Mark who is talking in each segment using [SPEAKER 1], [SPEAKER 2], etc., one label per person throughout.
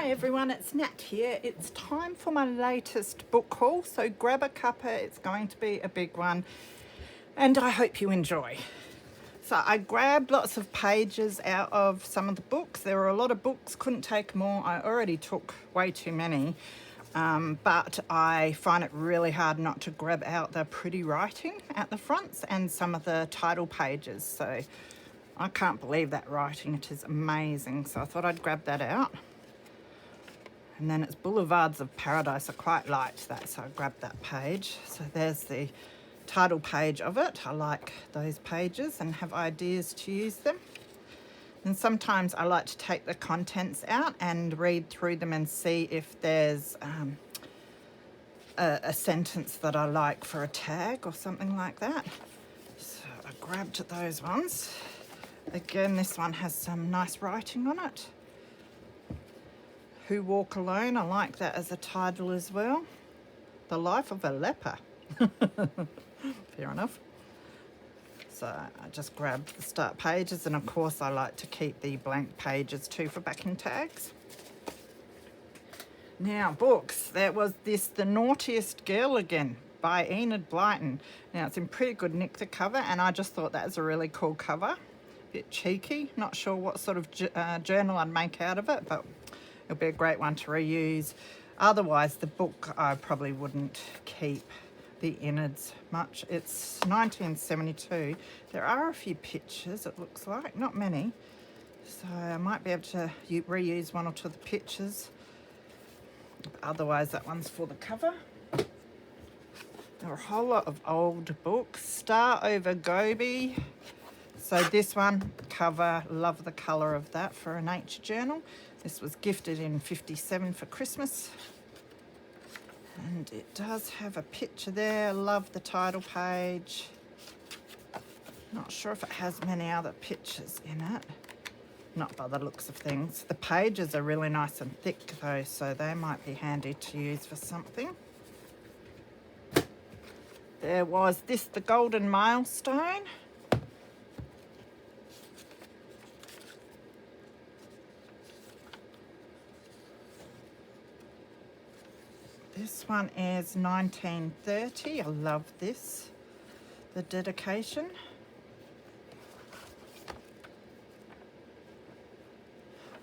[SPEAKER 1] Hi everyone, it's Nat here. It's time for my latest book haul, so grab a cuppa. It's going to be a big one and I hope you enjoy. So I grabbed lots of pages out of some of the books. There were a lot of books, couldn't take more. I already took way too many, but I find it really hard not to grab out the pretty writing at the fronts and some of the title pages. So I can't believe that writing, it is amazing. So I thought I'd grab that out. And then it's Boulevards of Paradise. I quite liked that, so I grabbed that page. So there's the title page of it. I like those pages and have ideas to use them. And sometimes I like to take the contents out and read through them and see if there's a sentence that I like for a tag or something like that. So I grabbed those ones. Again, this one has some nice writing on it. Who Walk Alone, I like that as a title as well. The Life of a Leper. Fair enough. So I just grabbed the start pages, and of course I like to keep the blank pages too for backing tags. Now books, there was this The Naughtiest Girl Again by Enid Blyton. Now it's in pretty good nick, the cover, and I just thought that was a really cool cover. A bit cheeky, not sure what sort of journal I'd make out of it, but it'll be a great one to reuse. Otherwise, the book I probably wouldn't keep the innards much. It's 1972. There are a few pictures, it looks like, not many. So I might be able to reuse one or two of the pictures. Otherwise, that one's for the cover. There are a whole lot of old books. Star Over Gobi. So this one, cover, love the colour of that for a nature journal. This was gifted in '57 for Christmas. And it does have a picture there. Love the title page. Not sure if it has many other pictures in it. Not by the looks of things. The pages are really nice and thick though, so they might be handy to use for something. There was this, The Golden Milestone. This one is 1930. I love this. The dedication.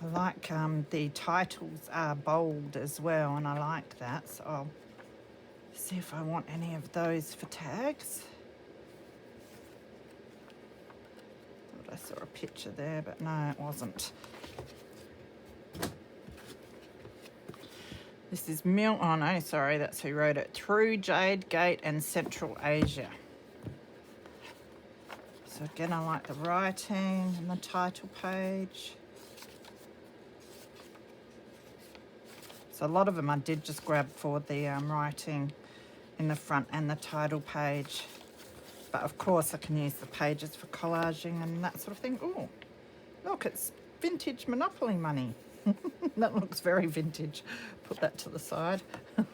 [SPEAKER 1] I like the titles are bold as well, and I like that. So I'll see if I want any of those for tags. Thought I saw a picture there, but no, it wasn't. This is that's who wrote it. Through Jade Gate and Central Asia. So again, I like the writing and the title page. So a lot of them I did just grab for the writing in the front and the title page. But of course I can use the pages for collaging and that sort of thing. Oh, look, it's vintage Monopoly money. That looks very vintage. Put that to the side. I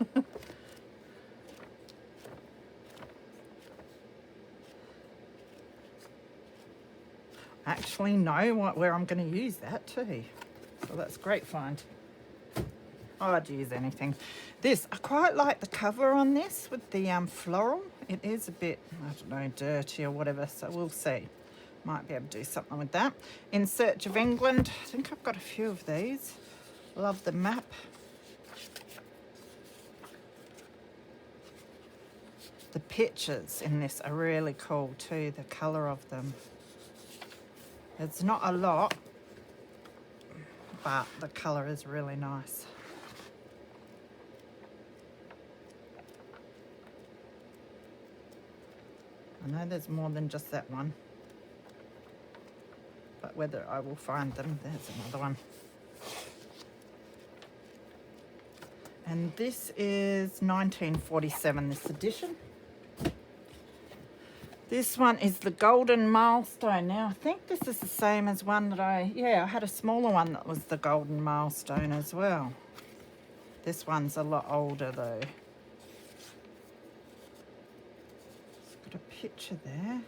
[SPEAKER 1] actually know where I'm going to use that too. So that's a great find. I'd use anything. This, I quite like the cover on this with the floral. It is a bit, I don't know, dirty or whatever, so we'll see. Might be able to do something with that. In Search of England. I think I've got a few of these. Love the map. The pictures in this are really cool too, the colour of them. It's not a lot, but the colour is really nice. I know there's more than just that one, but whether I will find them, there's another one. And this is 1947, this edition. This one is The Golden Milestone. Now, I think this is the same as one that I had a smaller one that was The Golden Milestone as well. This one's a lot older though. A picture there.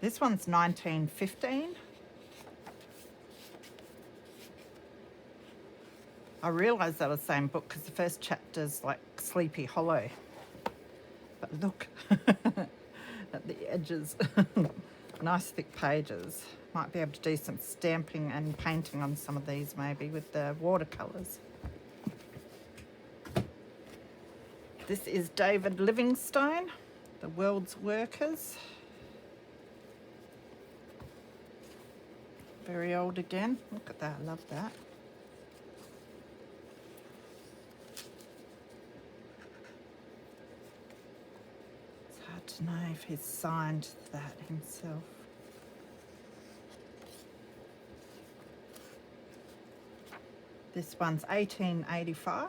[SPEAKER 1] This one's 1915. I realised they were the same book because the first chapter's like Sleepy Hollow. But look at the edges. Nice thick pages. Might be able to do some stamping and painting on some of these maybe with the watercolours. This is David Livingstone, The World's Workers. Very old again. Look at that, I love that. It's hard to know if he's signed that himself. This one's 1885.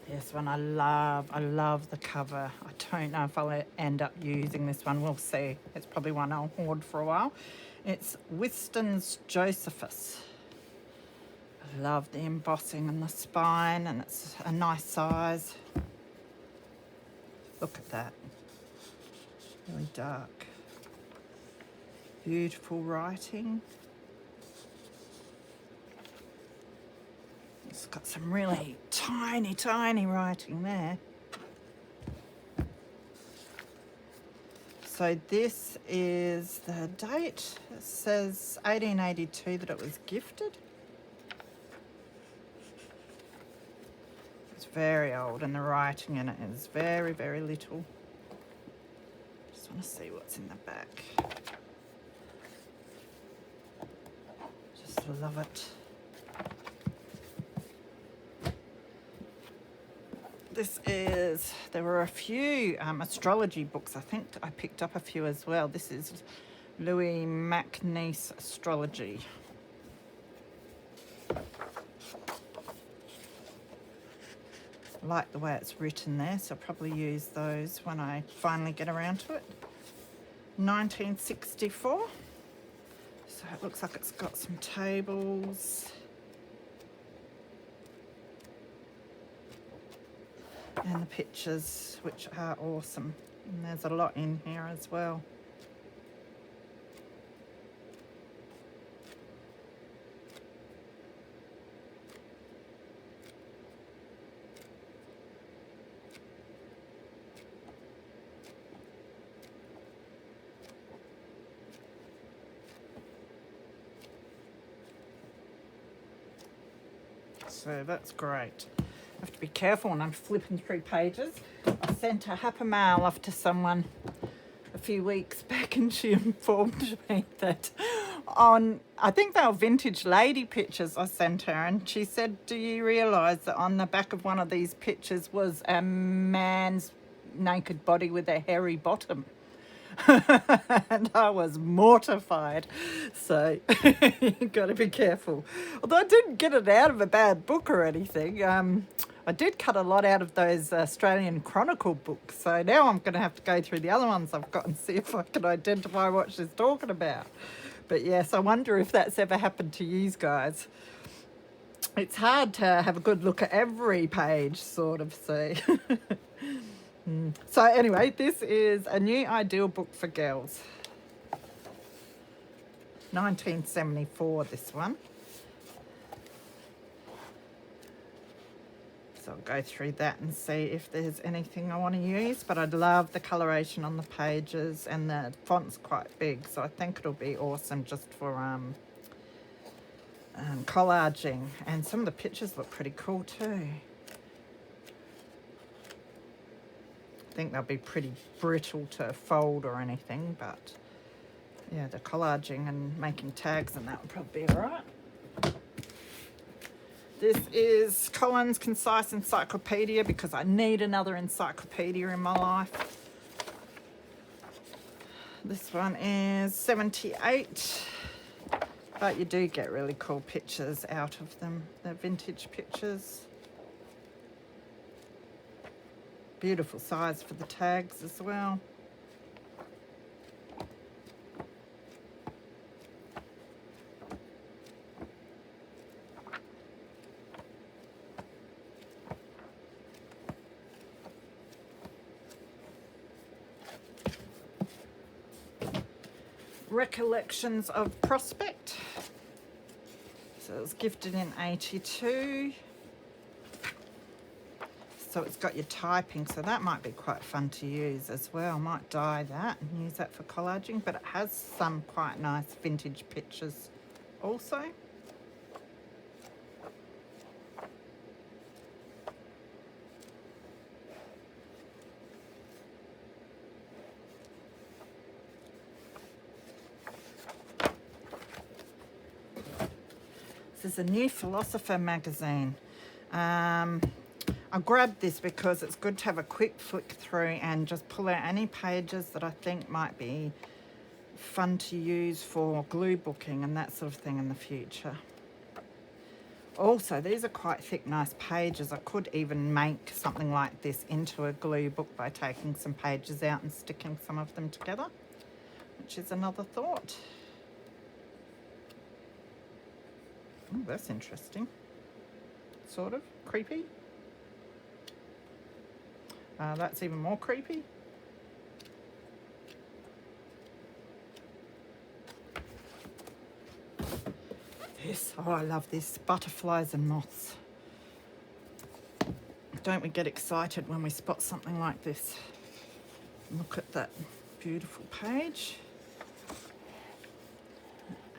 [SPEAKER 1] This one I love the cover. I don't know if I'll end up using this one. We'll see. It's probably one I'll hoard for a while. It's Whiston's Josephus. I love the embossing and the spine, and it's a nice size. Look at that. Really dark. Beautiful writing. It's got some really tiny writing there. So this is the date. It says 1882 that it was gifted. It's very old and the writing in it is very, very little. Just want to see what's in the back. Just love it. This is, there were a few astrology books. I think I picked up a few as well. This is Louis MacNeice Astrology. I like the way it's written there, so I'll probably use those when I finally get around to it. 1964. So it looks like it's got some tables. And the pictures, which are awesome. And there's a lot in here as well. So that's great. I have to be careful when I'm flipping through pages. I sent a Happer mail off to someone a few weeks back and she informed me that I think they were vintage lady pictures I sent her, and she said, do you realise that on the back of one of these pictures was a man's naked body with a hairy bottom? And I was mortified. So you've got to be careful. Although I didn't get it out of a bad book or anything. I did cut a lot out of those Australian Chronicle books. So now I'm going to have to go through the other ones I've got and see if I can identify what she's talking about. But yes, I wonder if that's ever happened to you guys. It's hard to have a good look at every page, sort of, see. So anyway, this is A New Ideal Book for Girls. 1974, this one. So I'll go through that and see if there's anything I want to use. But I love the coloration on the pages, and the font's quite big, so I think it'll be awesome just for collaging. And some of the pictures look pretty cool too. I think they'll be pretty brittle to fold or anything, but yeah, the collaging and making tags and that would probably be all right. This is Collins Concise Encyclopedia, because I need another encyclopedia in my life. This one is 78, but you do get really cool pictures out of them. They're vintage pictures. Beautiful size for the tags as well. Recollections of Prospect. So it was gifted in 82. So it's got your typing, so that might be quite fun to use as well. Might dye that and use that for collaging, but it has some quite nice vintage pictures also. This is a New Philosopher magazine. I grabbed this because it's good to have a quick flick through and just pull out any pages that I think might be fun to use for glue booking and that sort of thing in the future. Also, these are quite thick, nice pages. I could even make something like this into a glue book by taking some pages out and sticking some of them together, which is another thought. Oh, that's interesting. Sort of creepy. That's even more creepy. This, oh, I love this. Butterflies and moths. Don't we get excited when we spot something like this? Look at that beautiful page.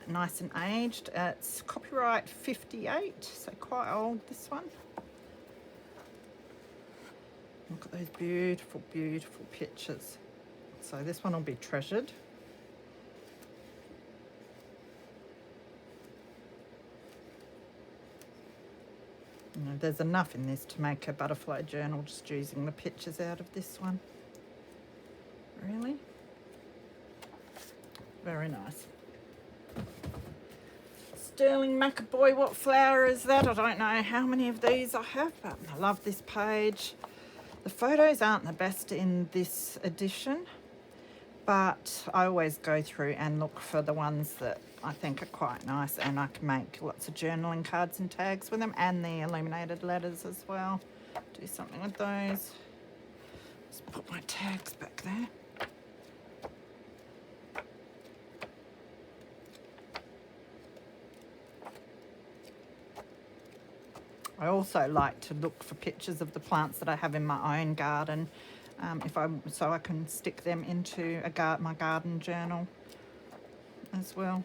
[SPEAKER 1] Nice and aged. It's copyright 58, so quite old, this one. Look at those beautiful, beautiful pictures. So this one will be treasured. You know, there's enough in this to make a butterfly journal just using the pictures out of this one. Really? Very nice. Sterling Macaboy, what flower is that? I don't know how many of these I have, but I love this page. The photos aren't the best in this edition, but I always go through and look for the ones that I think are quite nice, and I can make lots of journaling cards and tags with them, and the illuminated letters as well. Do something with those. Just put my tags back there. I also like to look for pictures of the plants that I have in my own garden, so I can stick them into my garden journal as well.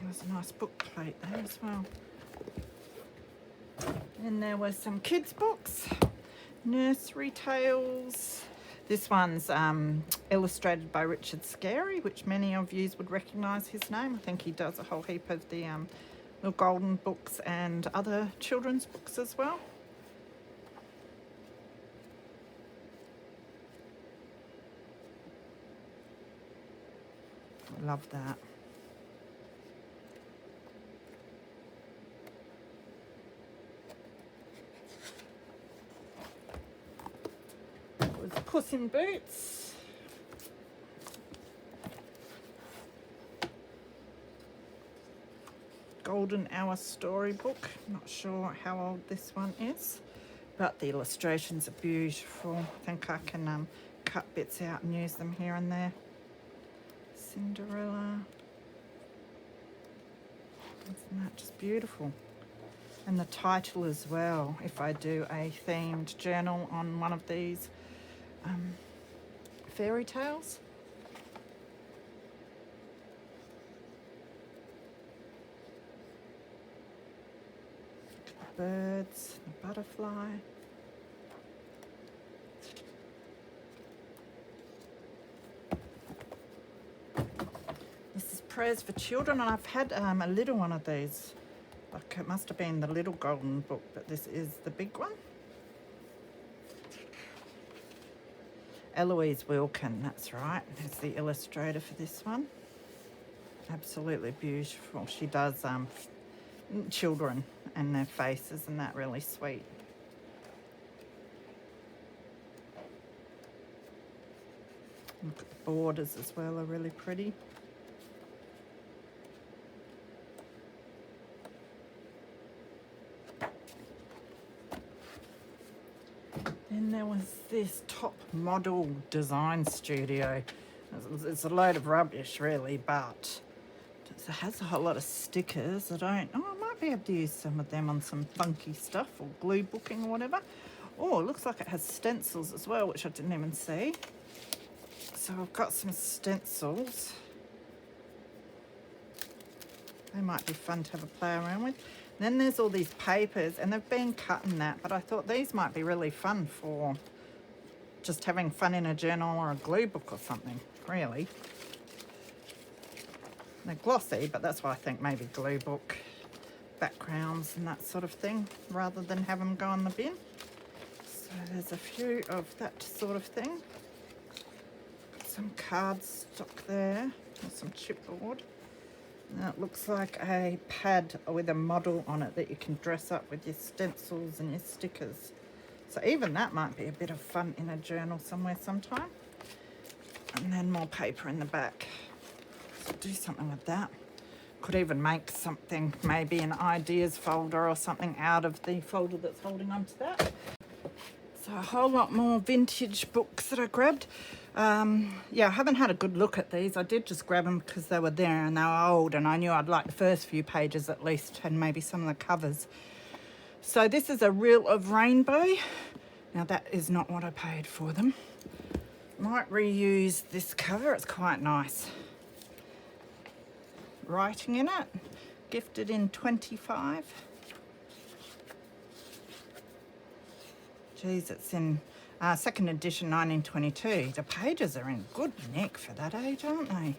[SPEAKER 1] There's a nice book plate there as well. And there were some kids' books, nursery tales. This one's illustrated by Richard Scarry, which many of you would recognise his name. I think he does a whole heap of the little golden books and other children's books as well. I love that. It was Puss in Boots. Golden Hour storybook. Not sure how old this one is, but the illustrations are beautiful. I think I can cut bits out and use them here and there. Cinderella. Isn't that just beautiful? And the title as well, if I do a themed journal on one of these fairy tales. The birds, the butterfly. This is Prayers for Children, and I've had a little one of these. Like, it must have been the little golden book, but this is the big one. Eloise Wilkin, that's right, is the illustrator for this one. Absolutely beautiful. She does children and their faces, and that really sweet. Look at the borders as well, are really pretty. Then there was this Top Model Design Studio. It's a load of rubbish really, but it has a whole lot of stickers. I might be able to use some of them on some funky stuff or glue booking or whatever. Oh, it looks like it has stencils as well, which I didn't even see. So I've got some stencils. They might be fun to have a play around with. Then there's all these papers, and they've been cut in that, but I thought these might be really fun for just having fun in a journal or a glue book or something, really. They're glossy, but that's why I think maybe glue book backgrounds and that sort of thing, rather than have them go in the bin. So there's a few of that sort of thing. Got some cardstock there, or some chipboard. That looks like a pad with a model on it that you can dress up with your stencils and your stickers. So even that might be a bit of fun in a journal somewhere sometime. And then more paper in the back. So do something with that. Could even make something, maybe an ideas folder or something out of the folder that's holding onto that. So a whole lot more vintage books that I grabbed. Yeah, I haven't had a good look at these. I did just grab them because they were there and they were old, and I knew I'd like the first few pages at least, and maybe some of the covers. So this is a Reel of Rainbow. Now that is not what I paid for them. Might reuse this cover, it's quite nice. Writing in it, gifted in 25. Geez, it's in second edition 1922. The pages are in good nick for that age, aren't they?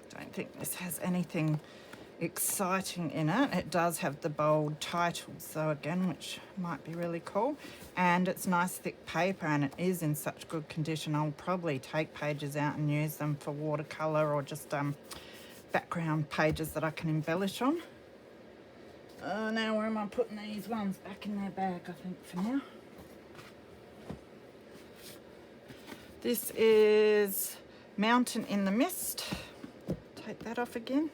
[SPEAKER 1] Don't think this has anything exciting in it. It does have the bold titles though, again, which might be really cool. And it's nice thick paper, and it is in such good condition. I'll probably take pages out and use them for watercolour or just background pages that I can embellish on. Now where am I putting these ones? Back in their bag, I think, for now. This is Mountain in the Mist. Take that off again.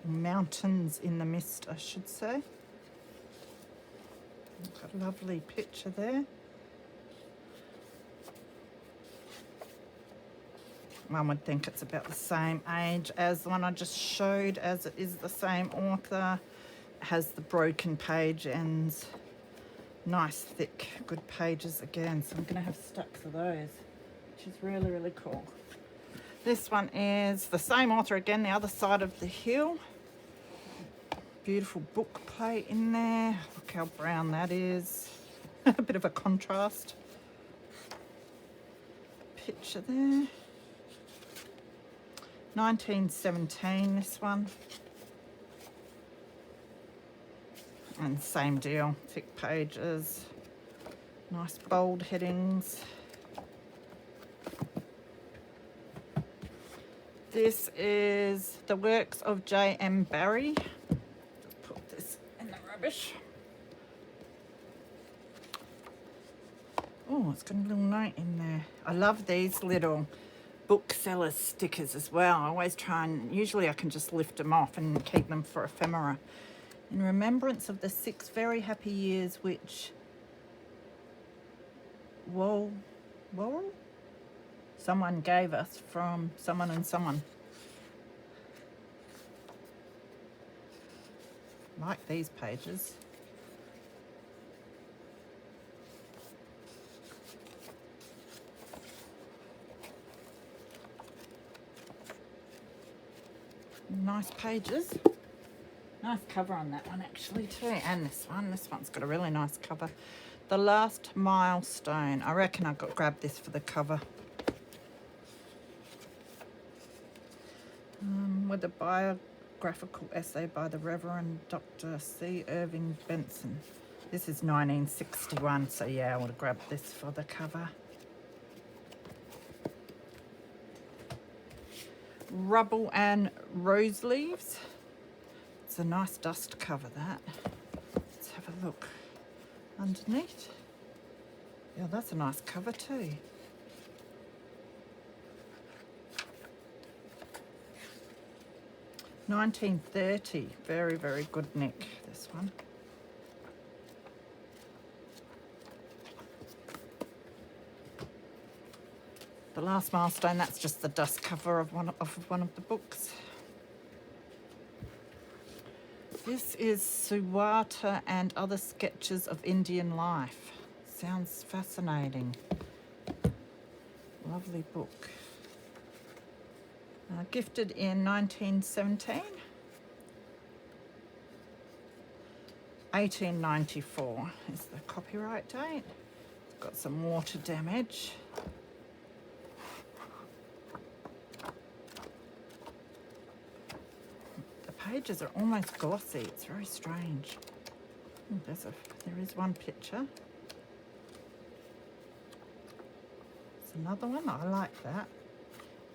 [SPEAKER 1] Mountains in the Mist, I should say. Got a lovely picture there. One would think it's about the same age as the one I just showed, as it is the same author. It has the broken page ends. Nice, thick, good pages again. So I'm going to have stacks of those, which is really, really cool. This one is the same author again, The Other Side of the Hill. Beautiful book plate in there. Look how brown that is. A bit of a contrast. Picture there. 1917, this one. And same deal, thick pages, nice bold headings. This is the works of J.M. Barrie. Just put this in the rubbish. Oh, it's got a little note in there. I love these little bookseller stickers as well. I always try and, usually I can just lift them off and keep them for ephemera. In remembrance of the 6 very happy years which someone gave us from someone and someone. Like these pages. Nice pages. Nice cover on that one actually too, and this one's got a really nice cover. The Last Milestone. I reckon I grabbed this for the cover. With a biographical essay by the Reverend Dr. C. Irving Benson. This is 1961, so yeah, I would have grabbed this for the cover. Rubble and Rose Leaves. It's a nice dust cover, that. Let's have a look underneath. Yeah, that's a nice cover too. 1930. Very, very good nick, this one. The Last Milestone, that's just the dust cover of one of the books. This is Suwata and Other Sketches of Indian Life. Sounds fascinating. Lovely book. Gifted in 1917. 1894 is the copyright date. It's got some water damage. The pages are almost glossy. It's very strange. There is one picture. There's another one. I like that.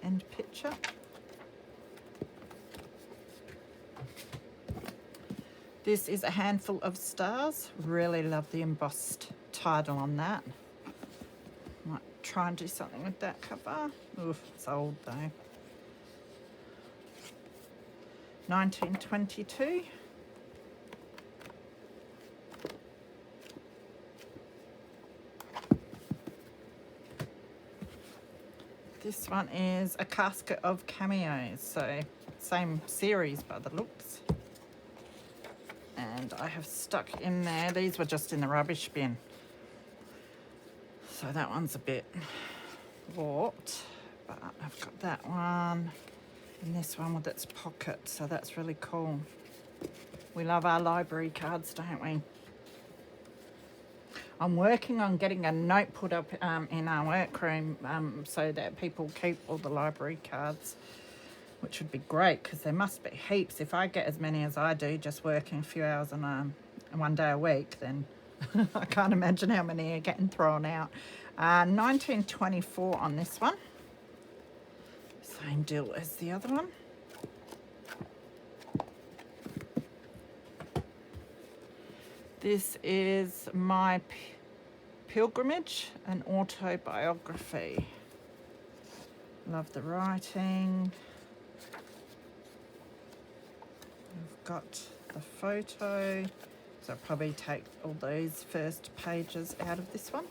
[SPEAKER 1] End picture. This is A Handful of Stars. Really love the embossed title on that. Might try and do something with that cover. Oof, it's old though. 1922. This one is A Casket of Cameos, so same series by the looks. And I have stuck in there, these were just in the rubbish bin. So that one's a bit warped, but I've got that one and this one with its pocket, so that's really cool. We love our library cards, don't we? I'm working on getting a note put up in our workroom so that people keep all the library cards, which would be great because there must be heaps. If I get as many as I do just working a few hours on one day a week, then I can't imagine how many are getting thrown out. 1924 on this one. Same deal as the other one. This is My Pilgrimage, an autobiography. Love the writing. I've got the photo, so I'll probably take all those first pages out of this one.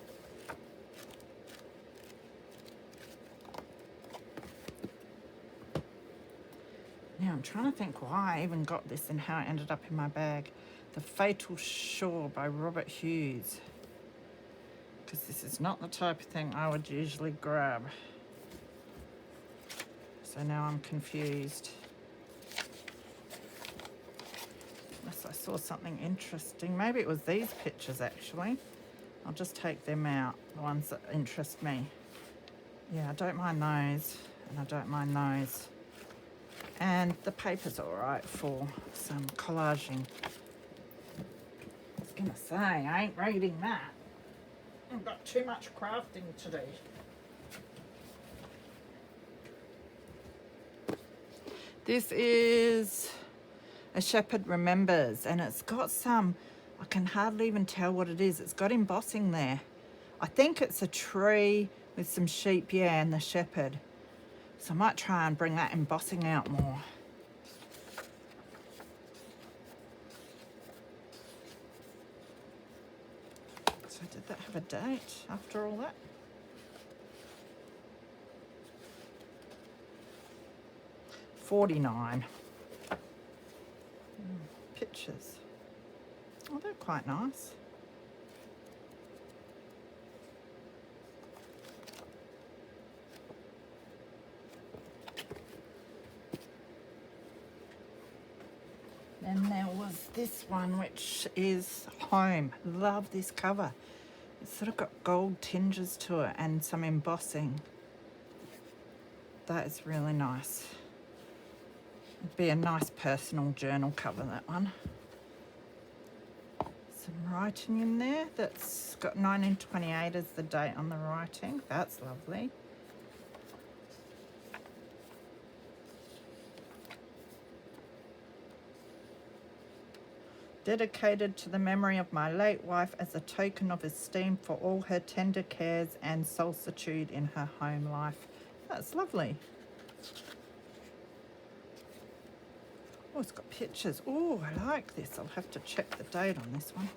[SPEAKER 1] Now I'm trying to think why I even got this and how it ended up in my bag. The Fatal Shore by Robert Hughes. Because this is not the type of thing I would usually grab. So now I'm confused. Unless I saw something interesting. Maybe it was these pictures actually. I'll just take them out, the ones that interest me. Yeah, I don't mind those, and I don't mind those. And the paper's all right for some collaging. I was gonna say, I ain't reading that. I've got too much crafting to do. This is A Shepherd Remembers, and it's got some, I can hardly even tell what it is. It's got embossing there. I think it's a tree with some sheep, yeah, and the shepherd. So I might try and bring that embossing out more. So did that have a date after all that? '49. Pictures. Oh, they're quite nice. Then there was this one, which is Home. Love this cover. It's sort of got gold tinges to it and some embossing. That is really nice. It'd be a nice personal journal cover, that one. Some writing in there that's got 1928 as the date on the writing. That's lovely. Dedicated to the memory of my late wife as a token of esteem for all her tender cares and solicitude in her home life. That's lovely. Oh, it's got pictures. Oh, I like this. I'll have to check the date on this one.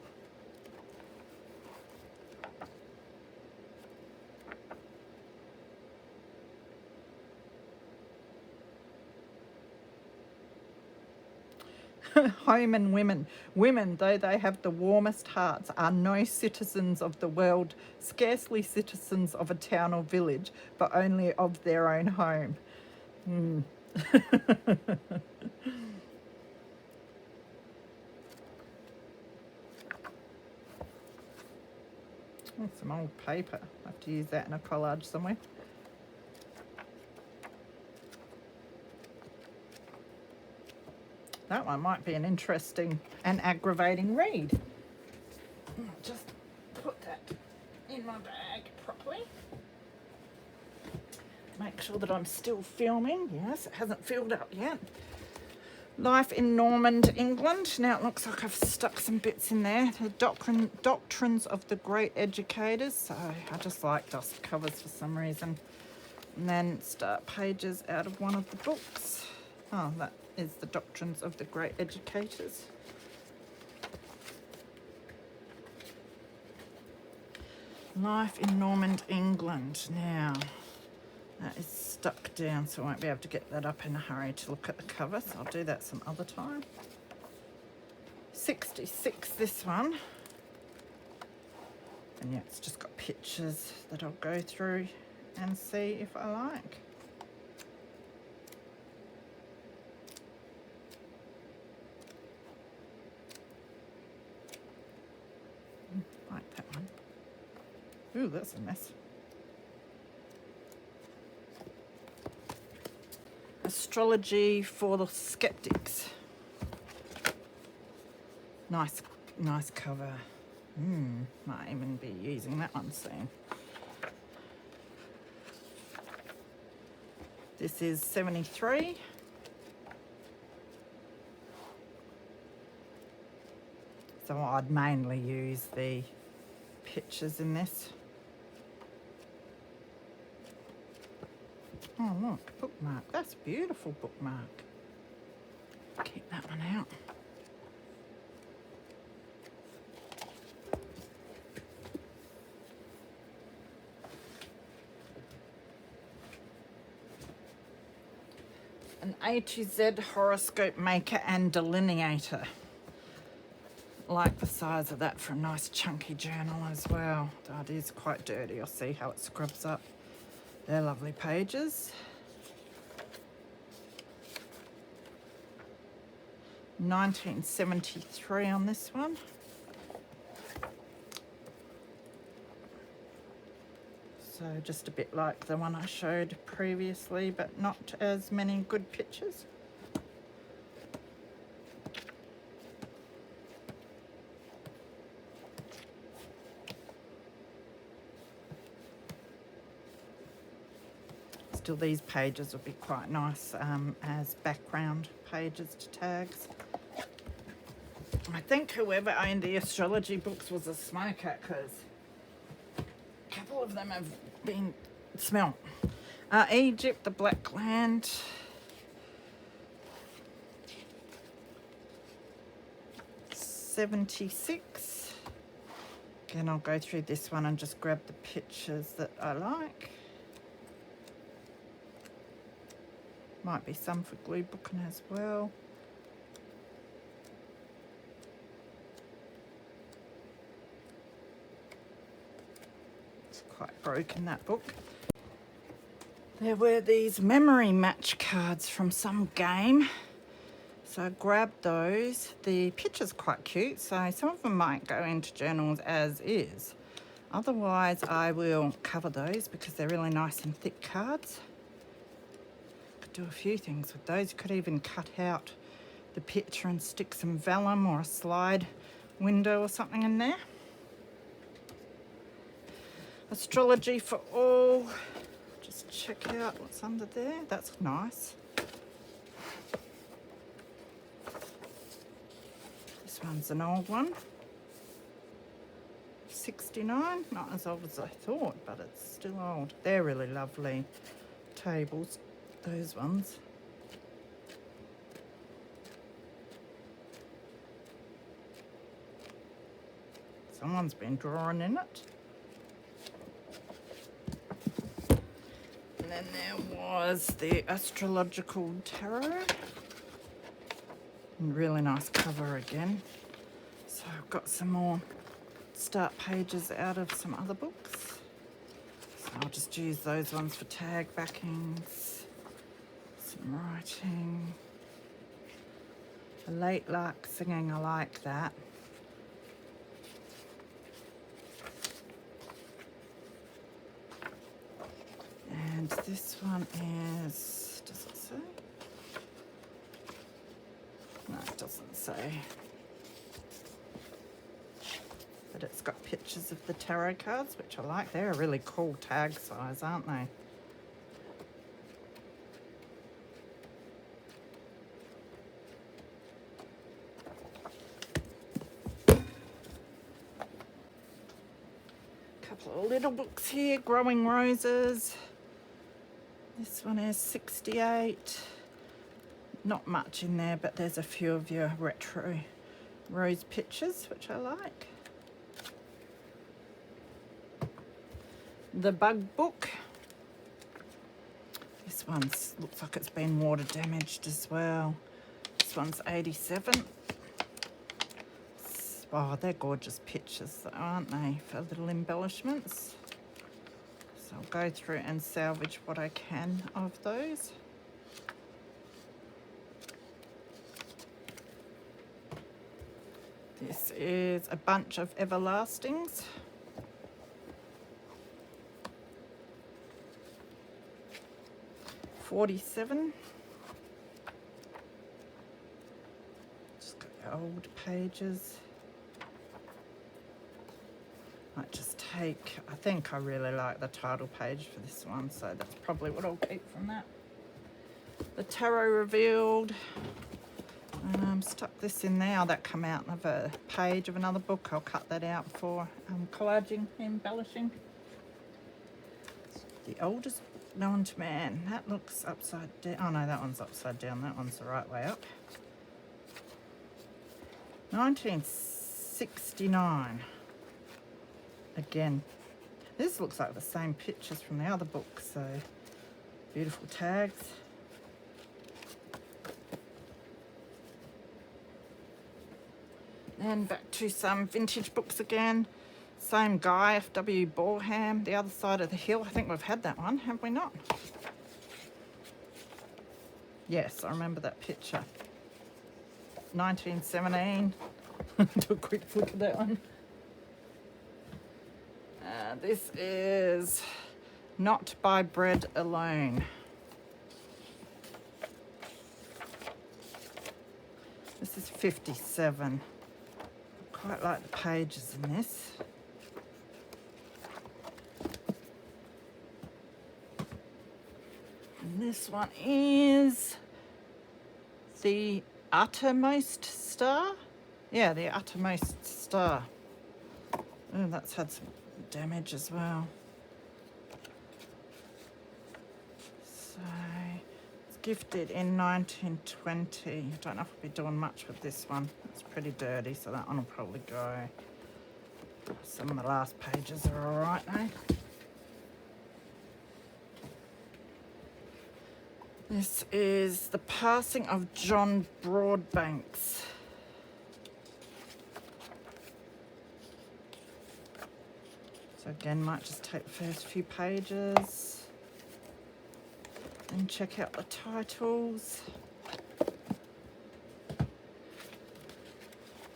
[SPEAKER 1] Home and women. Women, though they have the warmest hearts, are no citizens of the world, scarcely citizens of a town or village, but only of their own home. Oh, some old paper. I have to use that in a collage somewhere. That one might be an interesting and aggravating read. I'll just put that in my bag properly. Make sure that I'm still filming. Yes, it hasn't filled up yet. Life in Normand, England. Now it looks like I've stuck some bits in there. The doctrines of the great educators. So I just like dust covers for some reason. And then start pages out of one of the books. Oh, that is the doctrines of the great educators. Life in Normand, England. Now, that is stuck down, so I won't be able to get that up in a hurry to look at the cover, so I'll do that some other time. 66, this one. And yeah, it's just got pictures that I'll go through and see if I like. Like that one. Ooh, that's a mess. Astrology for the skeptics. Nice cover. Might even be using that one soon. This is 73. So I'd mainly use the pictures in this. Oh look, bookmark. That's a beautiful bookmark. Keep that one out. An A to Z horoscope maker and delineator. Like the size of that for a nice chunky journal as well. That is quite dirty. You'll see how it scrubs up. They're lovely pages. 1973 on this one. So just a bit like the one I showed previously, but not as many good pictures. Still, these pages would be quite nice as background pages to tags. I think whoever owned the astrology books was a smoker, because a couple of them have been smelt. Egypt, the Black Land. '76. Again, I'll go through this one and just grab the pictures that I like. Might be some for glue booking as well. It's quite broken, that book. There were these memory match cards from some game. So I grabbed those. The picture's quite cute, so some of them might go into journals as is. Otherwise, I will cover those because they're really nice and thick cards. Do a few things with those. You could even cut out the picture and stick some vellum or a slide window or something in there. Astrology for all. Just check out what's under there. That's nice. This one's an old one. 69. Not as old as I thought, but it's still old. They're really lovely tables. Those ones. Someone's been drawing in it. And then there was the Astrological Tarot. And really nice cover again. So I've got some more start pages out of some other books. So I'll just use those ones for tag backings. Some writing. A late lark singing, I like that. And this one is, does it say? No, it doesn't say. But it's got pictures of the tarot cards, which I like. They're a really cool tag size, aren't they? Couple of little books here, Growing Roses. This one is 68. Not much in there, but there's a few of your retro rose pictures, which I like. The Bug Book. This one looks like it's been water damaged as well. This one's 87. Oh, they're gorgeous pictures, though, aren't they, for little embellishments. So I'll go through and salvage what I can of those. This is a bunch of Everlastings. $47. Just got the old pages. Might just take, I think I really like the title page for this one, so that's probably what I'll keep from that. The Tarot Revealed. Stuck this in there. That come out of a page of another book. I'll cut that out for collaging, embellishing. The Oldest Known to Man. That looks upside down. Oh no, that one's upside down. That one's the right way up. 1969. Again, this looks like the same pictures from the other book, so beautiful tags. And back to some vintage books again. Same guy, F.W. Boreham, The Other Side of the Hill. I think we've had that one, have we not? Yes, I remember that picture. 1917. Do a quick look at that one. This is Not by Bread Alone. This is 57. I quite like the pages in this. And this one is The Uttermost Star. Yeah, The Uttermost Star. Oh, that's had some damage as well. So it's gifted in 1920. I don't know if I'll be doing much with this one. It's pretty dirty, so that one will probably go. Some of the last pages are all right, eh? This is The Passing of John Broadbanks. So again, might just take the first few pages and check out the titles.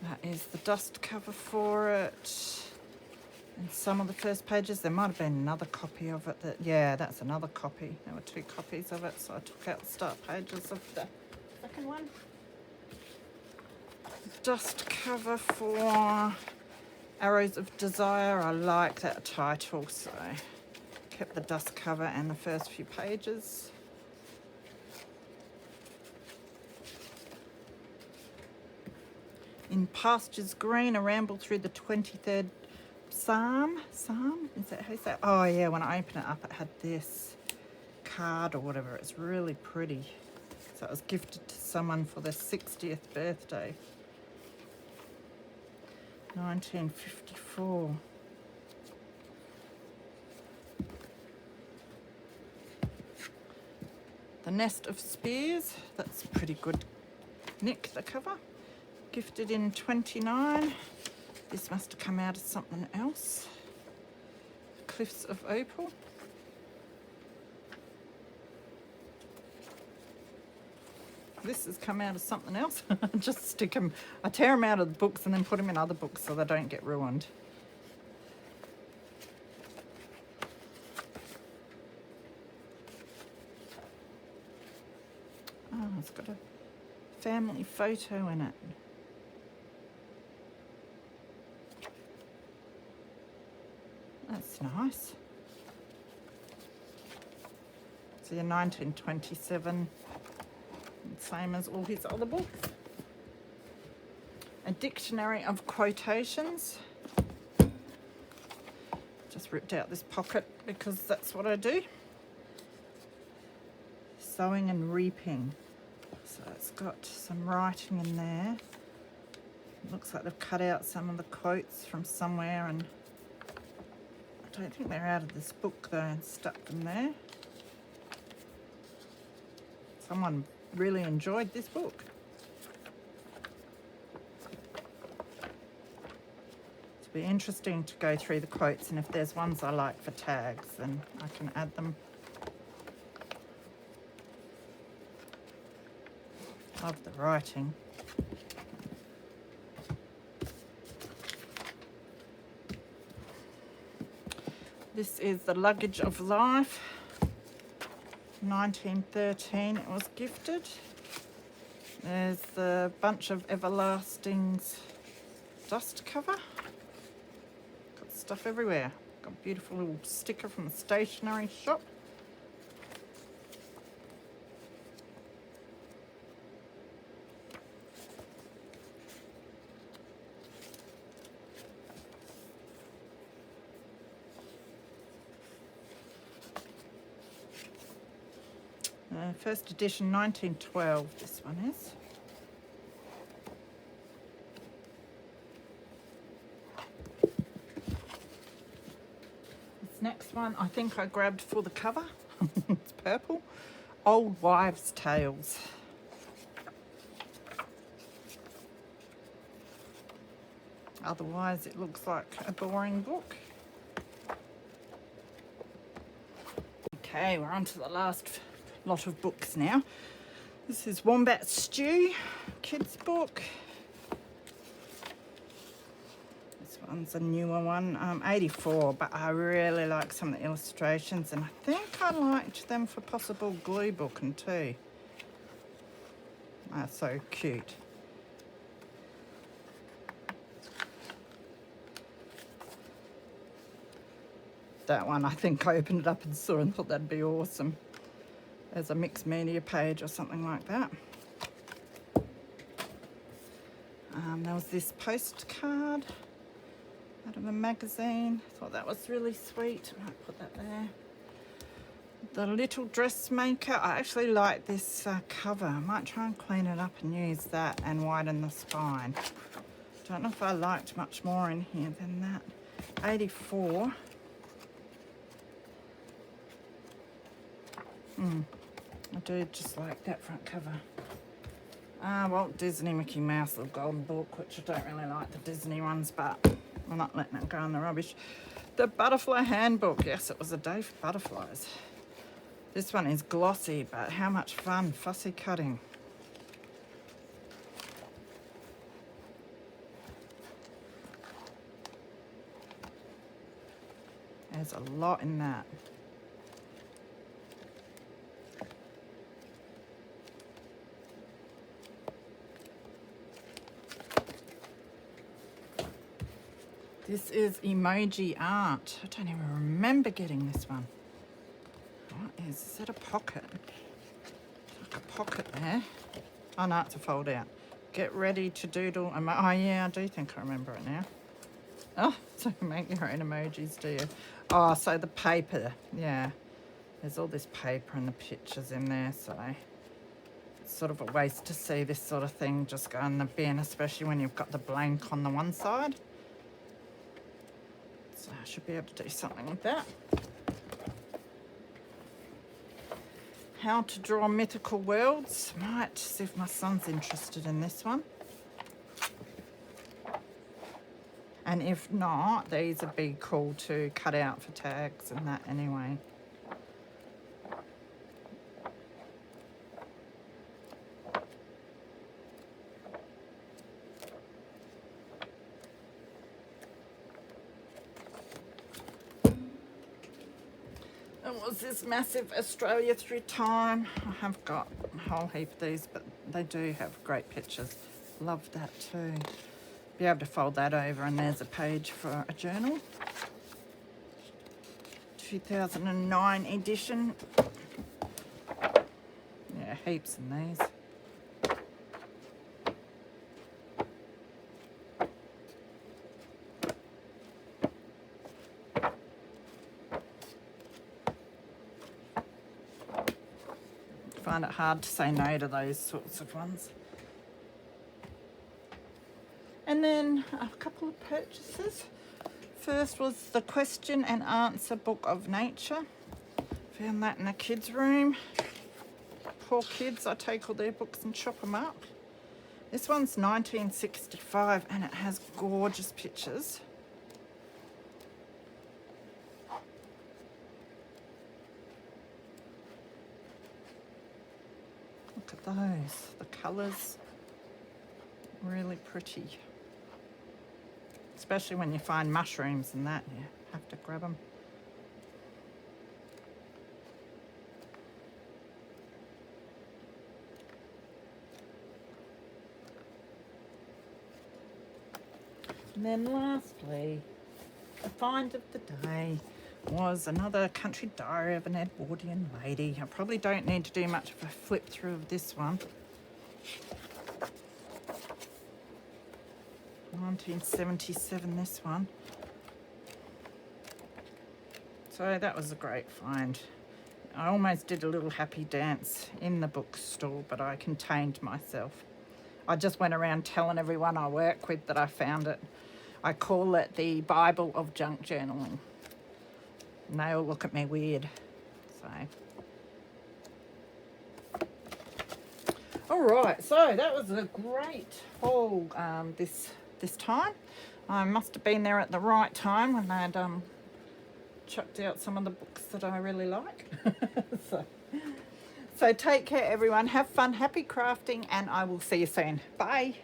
[SPEAKER 1] That is the dust cover for it. And some of the first pages, there might have been another copy of it. Yeah, that's another copy. There were 2 copies of it, so I took out the start pages of the second one. Dust cover for Arrows of Desire. I like that title, so kept the dust cover and the first few pages. In Pastures Green, a ramble through the 23rd Psalm. Is that how you say it? Oh yeah, when I open it up it had this card or whatever. It's really pretty. So it was gifted to someone for their 60th birthday. 1954. The Nest of Spears, that's pretty good nick, the cover. Gifted in 29. This must have come out of something else. Cliffs of Opal. This has come out of something else. Just stick them, I tear them out of the books and then put them in other books so they don't get ruined. Oh, it's got a family photo in it. That's nice. So your 1927, same as all his other books. A dictionary of quotations. Just ripped out this pocket because that's what I do. Sowing and reaping. So it's got some writing in there. It looks like they've cut out some of the quotes from somewhere, and I don't think they're out of this book though, and stuck them there. Someone really enjoyed this book. It'll be interesting to go through the quotes, and if there's ones I like for tags, then I can add them. Love the writing. This is The Luggage of Life. 1913 it was gifted. There's the Bunch of Everlastings dust cover. Got stuff everywhere. Got a beautiful little sticker from the stationery shop. First edition, 1912, this one is. This next one I think I grabbed for the cover. It's purple. Old Wives' Tales. Otherwise it looks like a boring book. Okay, we're on to the last lot of books now. This is Wombat Stew, kids book. This one's a newer one, 84, but I really like some of the illustrations, and I think I liked them for possible glue booking too. They're so cute. That one, I think I opened it up and saw and thought that'd be awesome as a mixed media page or something like that. There was this postcard out of a magazine. Thought that was really sweet. I might put that there. The Little Dressmaker. I actually like this cover. I might try and clean it up and use that and widen the spine. Don't know if I liked much more in here than that. 84. I do just like that front cover. Walt Disney Mickey Mouse Little Golden Book, which I don't really like the Disney ones, but I'm not letting it go in the rubbish. The Butterfly Handbook. Yes, it was a day for butterflies. This one is glossy, but how much fun. Fussy cutting. There's a lot in that. This is Emoji Art. I don't even remember getting this one. What is that, a pocket? Like a pocket there. Oh no, it's a fold out. Get ready to doodle. Oh yeah, I do think I remember it now. Oh, so you make your own emojis, do you? Oh, so the paper, yeah. There's all this paper and the pictures in there, so it's sort of a waste to see this sort of thing just go in the bin, especially when you've got the blank on the one side. So I should be able to do something with that. How to draw mythical worlds. Might see if my son's interested in this one. And if not, these would be cool to cut out for tags and that anyway. It was this massive Australia through time. I have got a whole heap of these, but they do have great pictures. Love that too. Be able to fold that over, and there's a page for a journal. 2009 edition. Yeah, heaps in these. Find it hard to say no to those sorts of ones. And then a couple of purchases. First was the question and answer book of nature. Found that in the kids' room. Poor kids, I take all their books and chop them up. This one's 1965 and it has gorgeous pictures. Look at those, the colours, really pretty. Especially when you find mushrooms and that, you have to grab them. And then lastly, the find of the day was another Country Diary of an Edwardian Lady. I probably don't need to do much of a flip through of this one. 1977, this one. So that was a great find. I almost did a little happy dance in the bookstore, but I contained myself. I just went around telling everyone I work with that I found it. I call it the Bible of junk journaling. And they all look at me weird. So, all right, so that was a great haul this time. I must have been there at the right time when they'd chucked out some of the books that I really like. So take care, everyone. Have fun, happy crafting, and I will see you soon. Bye.